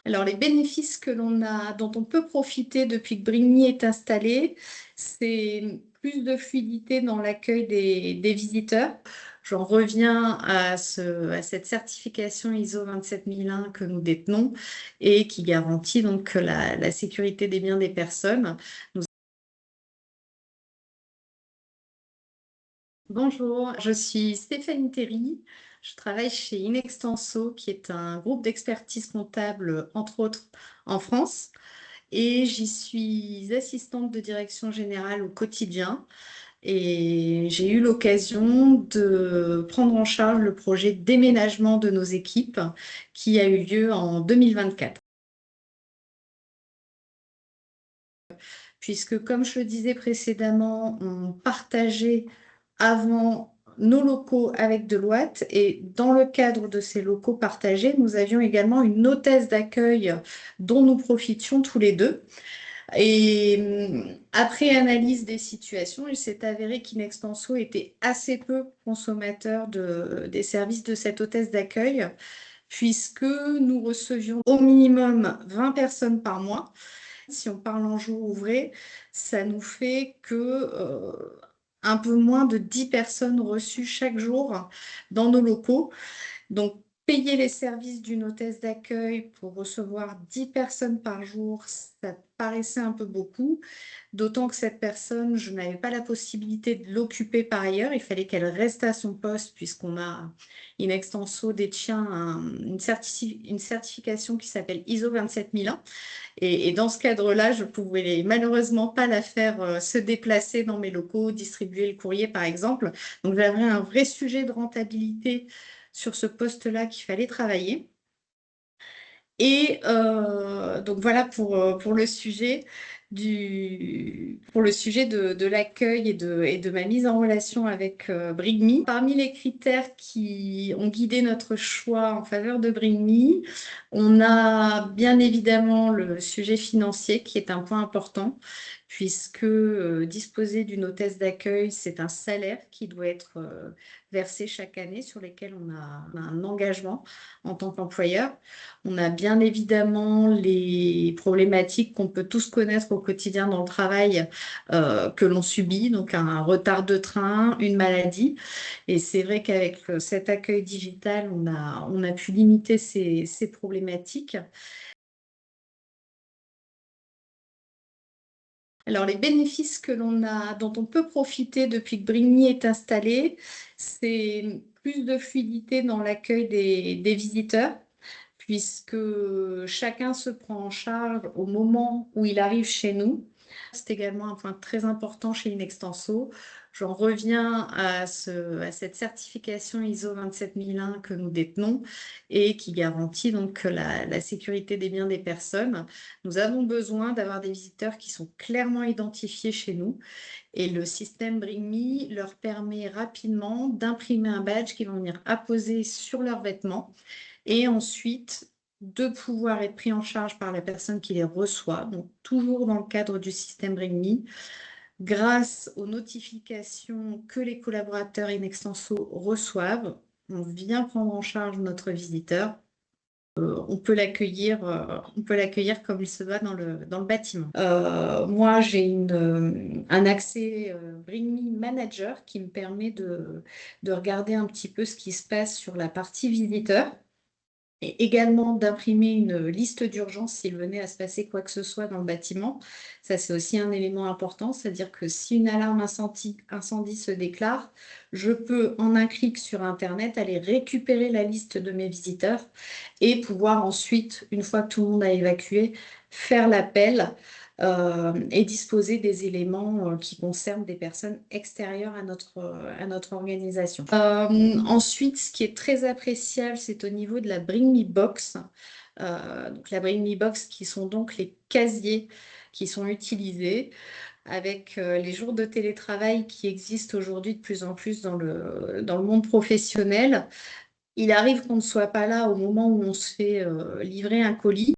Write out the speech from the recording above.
Alors, les bénéfices dont on peut profiter depuis que Brigny est installé, c'est plus de fluidité dans l'accueil des visiteurs. J'en reviens à cette certification ISO 27001 que nous détenons et qui garantit donc la sécurité des biens des personnes. Bonjour, je suis Stéphanie Théry. Je travaille chez Inextenso, qui est un groupe d'expertise comptable, entre autres, en France. Et j'y suis assistante de direction générale au quotidien. Et j'ai eu l'occasion de prendre en charge le projet de déménagement de nos équipes qui a eu lieu en 2024. Puisque, comme je le disais précédemment, on partageait avant nos locaux avec Deloitte et dans le cadre de ces locaux partagés, nous avions également une hôtesse d'accueil dont nous profitions tous les deux. Et après analyse des situations, il s'est avéré qu'Inextenso était assez peu consommateur des services de cette hôtesse d'accueil, puisque nous recevions au minimum 20 personnes par mois. Si on parle en jours ouvrés, ça nous fait que un peu moins de 10 personnes reçues chaque jour dans nos locaux. Donc, payer les services d'une hôtesse d'accueil pour recevoir 10 personnes par jour, ça paraissait un peu beaucoup. D'autant que cette personne, je n'avais pas la possibilité de l'occuper par ailleurs. Il fallait qu'elle reste à son poste puisqu'on a in extenso détient une certification qui s'appelle ISO 27001. Et dans ce cadre-là, je pouvais malheureusement pas la faire se déplacer dans mes locaux, distribuer le courrier, par exemple. Donc, j'avais un vrai sujet de rentabilité sur ce poste-là qu'il fallait travailler. Et donc voilà pour le sujet de l'accueil et de ma mise en relation avec Bring Me. Parmi les critères qui ont guidé notre choix en faveur de Bring Me, on a bien évidemment le sujet financier qui est un point important, puisque disposer d'une hôtesse d'accueil, c'est un salaire qui doit être versé chaque année, sur lesquels on a un engagement en tant qu'employeur. On a bien évidemment les problématiques qu'on peut tous connaître au quotidien dans le travail, que l'on subit, donc un retard de train, une maladie. Et c'est vrai qu'avec cet accueil digital, on a pu limiter ces problématiques. Alors, les bénéfices dont on peut profiter depuis que Brigny est installé, c'est plus de fluidité dans l'accueil des visiteurs, puisque chacun se prend en charge au moment où il arrive chez nous. C'est également un point très important chez Inextenso. J'en reviens à cette certification ISO 27001 que nous détenons et qui garantit donc la sécurité des biens des personnes. Nous avons besoin d'avoir des visiteurs qui sont clairement identifiés chez nous et le système Bring Me leur permet rapidement d'imprimer un badge qu'ils vont venir apposer sur leurs vêtements et ensuite de pouvoir être pris en charge par la personne qui les reçoit, donc toujours dans le cadre du système Bring Me, grâce aux notifications que les collaborateurs in extenso reçoivent. On vient prendre en charge notre visiteur. On peut l'accueillir comme il se doit dans le bâtiment. Moi, j'ai un accès Bring Me Manager qui me permet de regarder un petit peu ce qui se passe sur la partie visiteur et également d'imprimer une liste d'urgence s'il venait à se passer quoi que ce soit dans le bâtiment. Ça, c'est aussi un élément important, c'est-à-dire que si une alarme incendie se déclare, je peux, en un clic sur Internet, aller récupérer la liste de mes visiteurs et pouvoir ensuite, une fois que tout le monde a évacué, faire l'appel et disposer des éléments qui concernent des personnes extérieures à notre organisation. Ensuite, ce qui est très appréciable, c'est au niveau de la Bring Me Box. Donc la Bring Me Box, qui sont donc les casiers qui sont utilisés avec les jours de télétravail qui existent aujourd'hui de plus en plus dans le monde professionnel. Il arrive qu'on ne soit pas là au moment où on se fait livrer un colis.